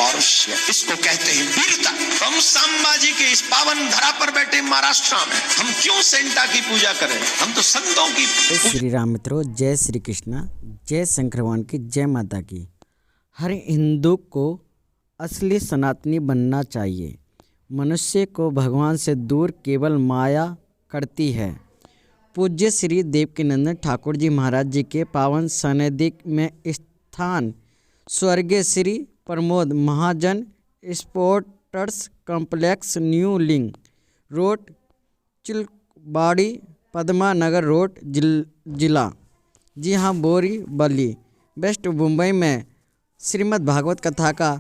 पौरुष्य, इसको कहते हैं वीरता। तो हम संभाजी के इस पावन धरा पर बैठे महाराष्ट्र में हम क्यों सेंटा की पूजा करें? हम तो संतों की। जय श्री राम मित्रों, जय श्री कृष्णा, जय शंकर भगवान की जय माता की। हर हिंदू को असली सनातनी बनना चाहिए। मनुष्य को भगवान से दूर केवल माया करती है। पूज्य श्री देवकीनंदन ठाकुर जी महाराज जी के पावन सानिध्य में स्थान स्वर्गीय Shri Pramod Mahajan sports complex, new link road, Chilbadi, Padma Nagar road, जिला जी हाँ बोरीवली, वेस्ट मुंबई में श्रीमद् भागवत कथा का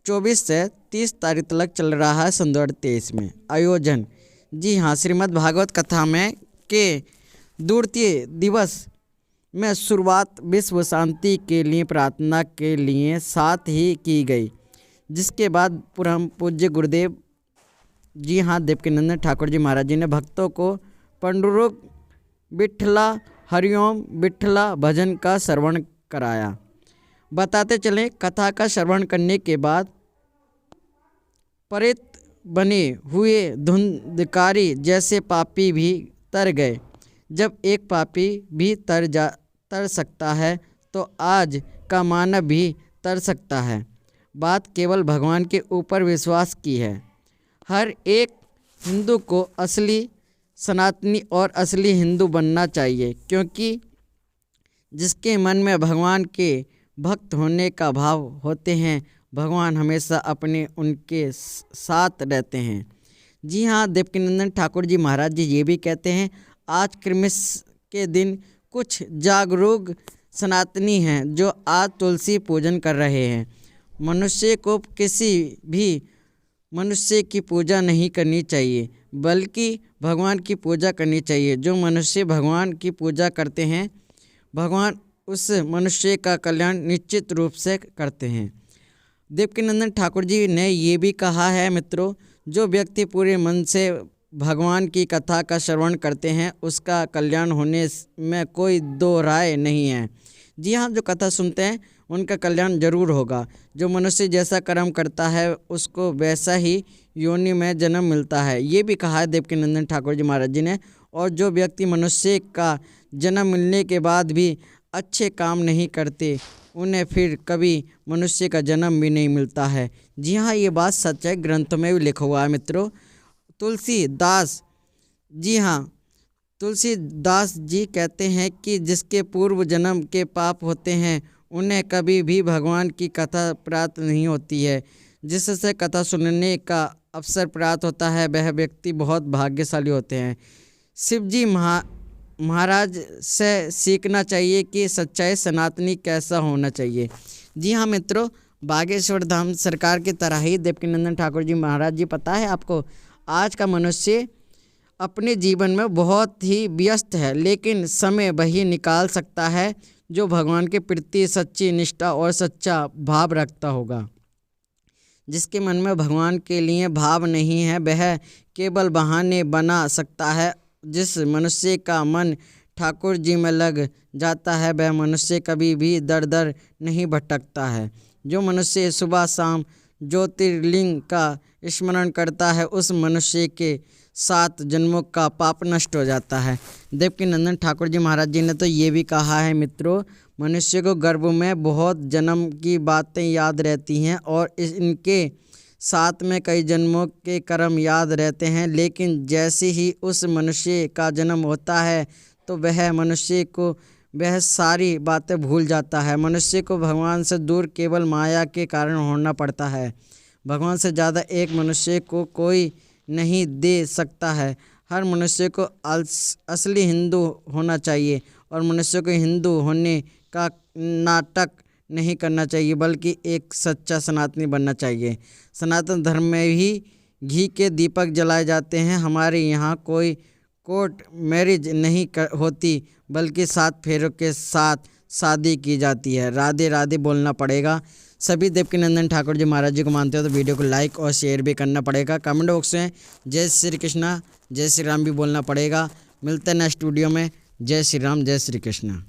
24 से 30 तारीख तक चल रहा है। सन 2023 में आयोजन जी हाँ श्रीमद् भागवत कथा में के द्वितीय दिवस में शुरुआत विश्व शांति के लिए प्रार्थना के लिए साथ ही की गई, जिसके बाद परम पूज्य गुरुदेव जी हाँ देवकीनंदन ठाकुर जी महाराज जी ने भक्तों को पंडुरुक विठला हरिओम विठला भजन का श्रवण कराया। बताते चलें, कथा का श्रवण करने के बाद प्रेत बने हुए धुंधकारी जैसे पापी भी तर गए। जब एक पापी भी तर सकता है तो आज का मानव भी तर सकता है। बात केवल भगवान के ऊपर विश्वास की है। हर एक हिंदू को असली सनातनी और असली हिंदू बनना चाहिए, क्योंकि जिसके मन में भगवान के भक्त होने का भाव होते हैं, भगवान हमेशा उनके साथ रहते हैं। जी हाँ, देवकीनंदन ठाकुर जी महाराज जी ये भी कहते हैं, आज क्रिसमस के दिन कुछ जागरूक सनातनी हैं जो आज तुलसी पूजन कर रहे हैं। मनुष्य को किसी भी मनुष्य की पूजा नहीं करनी चाहिए, बल्कि भगवान की पूजा करनी चाहिए। जो मनुष्य भगवान की पूजा करते हैं, भगवान उस मनुष्य का कल्याण निश्चित रूप से करते हैं। देवकीनंदन ठाकुर जी ने ये भी कहा है मित्रों, जो व्यक्ति पूरे मन से भगवान की कथा का श्रवण करते हैं, उसका कल्याण होने में कोई दो राय नहीं है। जी हाँ, जो कथा सुनते हैं उनका कल्याण जरूर होगा। जो मनुष्य जैसा कर्म करता है उसको वैसा ही योनि में जन्म मिलता है, ये भी कहा है देवकीनंदन ठाकुर जी महाराज जी ने। और जो व्यक्ति मनुष्य का जन्म मिलने के बाद भी अच्छे काम नहीं करते, उन्हें फिर कभी मनुष्य का जन्म भी नहीं मिलता है। जी हाँ, ये बात सच है, ग्रंथों में भी लिखा हुआ है मित्रों। तुलसीदास जी हाँ, तुलसीदास जी कहते हैं कि जिसके पूर्व जन्म के पाप होते हैं उन्हें कभी भी भगवान की कथा प्राप्त नहीं होती है। जिससे कथा सुनने का अवसर प्राप्त होता है, वह व्यक्ति बहुत भाग्यशाली होते हैं। शिव जी महाराज से सीखना चाहिए कि सच्चाई सनातनी कैसा होना चाहिए। जी हाँ मित्रों, बागेश्वर धाम सरकार की तरह ही देवकीनंदन ठाकुर जी महाराज जी, पता है आपको, आज का मनुष्य अपने जीवन में बहुत ही व्यस्त है, लेकिन समय वही निकाल सकता है जो भगवान के प्रति सच्ची निष्ठा और सच्चा भाव रखता होगा। जिसके मन में भगवान के लिए भाव नहीं है, वह केवल बहाने बना सकता है। जिस मनुष्य का मन ठाकुर जी में लग जाता है, वह मनुष्य कभी भी दर दर नहीं भटकता है। जो मनुष्य सुबह शाम ज्योतिर्लिंग का स्मरण करता है, उस मनुष्य के 7 जन्मों का पाप नष्ट हो जाता है। देवकीनंदन ठाकुर जी महाराज जी ने तो ये भी कहा है मित्रों, मनुष्य को गर्भ में बहुत जन्म की बातें याद रहती हैं और इनके साथ में कई जन्मों के कर्म याद रहते हैं, लेकिन जैसे ही उस मनुष्य का जन्म होता है तो वह मनुष्य को वह सारी बातें भूल जाता है। मनुष्य को भगवान से दूर केवल माया के कारण होना पड़ता है। भगवान से ज़्यादा एक मनुष्य को कोई नहीं दे सकता है। हर मनुष्य को असली हिंदू होना चाहिए और मनुष्य को हिंदू होने का नाटक नहीं करना चाहिए, बल्कि एक सच्चा सनातनी बनना चाहिए। सनातन धर्म में ही घी के दीपक जलाए जाते हैं। हमारे यहाँ कोई कोर्ट मैरिज नहीं होती, बल्कि 7 फेरों के साथ शादी की जाती है। राधे राधे बोलना पड़ेगा। सभी देवकीनंदन ठाकुर जी महाराज जी को मानते हो तो वीडियो को लाइक और शेयर भी करना पड़ेगा। कमेंट बॉक्स में जय श्री कृष्णा जय श्री राम भी बोलना पड़ेगा। मिलते हैं नेक्स्ट वीडियो में। जय श्री राम जय श्री कृष्णा।